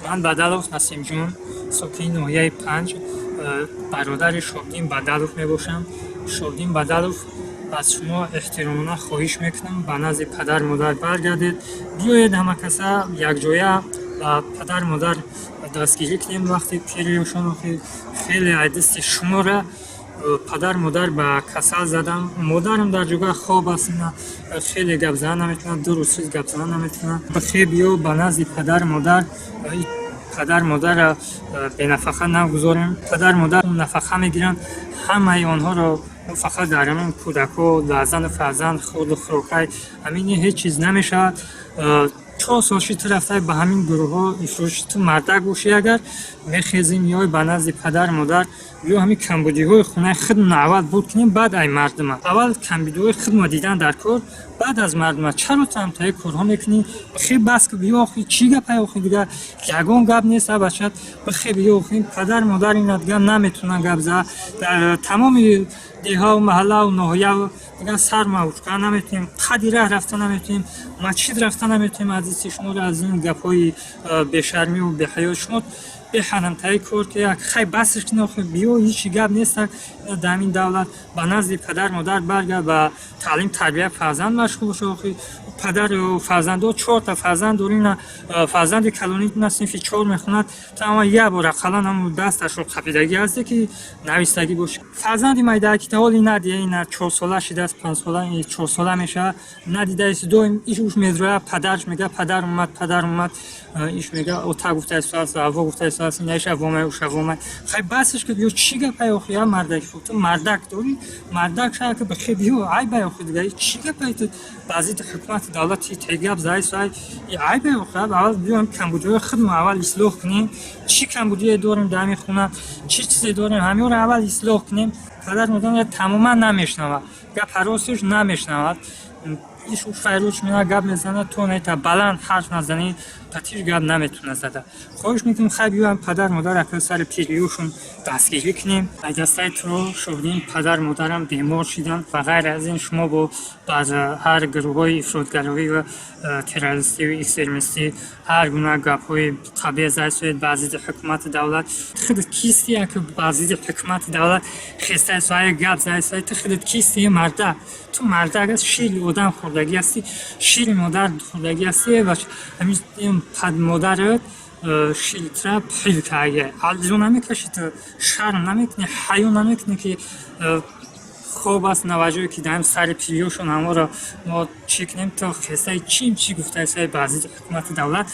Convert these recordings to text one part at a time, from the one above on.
من Бадалов Насимҷон, сокини ноҳияи 5, бародари Шодин Бадалов мебошам. Шодин Бадалов аз шумо эҳтиромона хоҳиш мекунам, ба назди падар модар баргардед, биёед ҳама каса якҷоя ба падар модар дастгирӣ кунем. Вақти пиришон хеле айдисти шумора падар модар ба касал задам. Модарам дар ҷойгоҳ хоб аст, хеле гап зада наметавонад, дурустӣ гап зада наметавонад. Бихел биё ба назди падар модара бенафақа нагузорем. Падар модар нафақа мегиранд, ҳамаи онҳоро фақат дар ҳамин кӯдако, лазану фарзанд, хурду хӯрокай ҳамини ҳеҷ чиз намешавад. 4 сол ту рафтай ба ҳамин гурӯҳҳо ифрӯшӣ. Ту мардак бошӣ, агар мехезӣ миёй ба назди падар модар, биё ҳамин камбудиҳои хонаи худмона аввал буд кунем, баъд ай мардума. Аввал камбудиҳои худма дидан дар кор, баъд аз мардума. Чаро ту ҳамтаи корҳо мекунӣ? Бихел бас ки биё охӣ, чӣ гапай охӣ? Дигар ягон гап нест бачат. Бихел биё охӣ, падар модар ина дигар наметавонад гап зад. Дар тамоми деҳаву маҳаллаву ноҳияу дигар сар ма учка наметавонем, қади раҳ рафта наметавонем, масҷид рафта наметавонем. Азизи шуморо аз ин гапҳои бешармиву беҳаёи шумо беханамтаи кор ки хай басш кунед. охир биё ҳеҷ гап нест. дар ҳамин давлат ба назди падар модар баргард, ба таълим тарбияи фарзанд машғул бош. охир падару фарзандо 4 та фарзанд дорӣ, фарзанди калонӣ на синфи 4 мехонад, тама як бора қалан ҳаму дасташро қапидагӣ ҳасте ки навистагӣ бошад. Фарзанди майдаки ҳоли надия, ина 4 сола шидааст, 5 сола, 4 сола мешавад, надидааст, доим иш уш медрояд, падарш мегӯяд падар омад, иш мегӯяд ота гуфтааст, аво гуфтааст, ина иша вомай, уша вомай. Хай басш ки биё чӣ гапай охир? Я мардаки худ, ту мардак дорӣ, мардак шава ки бихел биё айбай охир дигар чӣ гапай? Ту баъзити ҳукумати давлати тегап заисай айбай охир. Аввал биё ҳам камбудиҳои худмо аввал ислоҳ кунем. Чӣ камбудие дорем дар ҳамин хона, чӣ чизе дорем, ҳамёро аввал ислоҳ кунем. Падар модар тамоман намешнавад, гап ҳаросиш намешнавад. иш уш файруш мена гап мезанад, то нета баланд ҳарф назанӣ, қатиш гап наметавонад зада. хоҳиш мекунем хай биёем падар модар ака сари пириёшон дастгирӣ кунем. ай дастаи туро Шодин падар модарам бемор шиданд. ва ғайр аз ин шумо бо ҳар гурӯҳҳои ифротгароӣ ва террористӣ ва экстремистӣ ҳар гуна гапҳои табиъ зайсоед ба азизи ҳукумати давлат. Худат кисти ки ба азизи ҳукумати давлат хестай соҳаи гап зайсоед. Ту худат кисти мардак. Ту мардак аст, шири одам хӯрдагӣ ҳасти, шири модар хӯрдагӣ ҳасти. ва ҳамин пад модарат шилтра пилкаге алҷо намекашӣ, ту шарм намекунӣ, ҳаё намекунӣ ки хоб аст наваҷое ки даим сари пириёшон ҳаморо мо чӣ кунем? То хесаи чӣ гуфтааст ба азизи ҳукумати давлат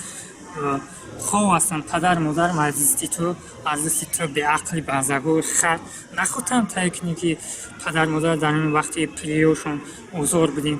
хоб ҳастанд. падар модар азизти ту беақли базагои хар нахотам тае кунӣ ки падар модар дар ин вақти пириёшон озор бидем.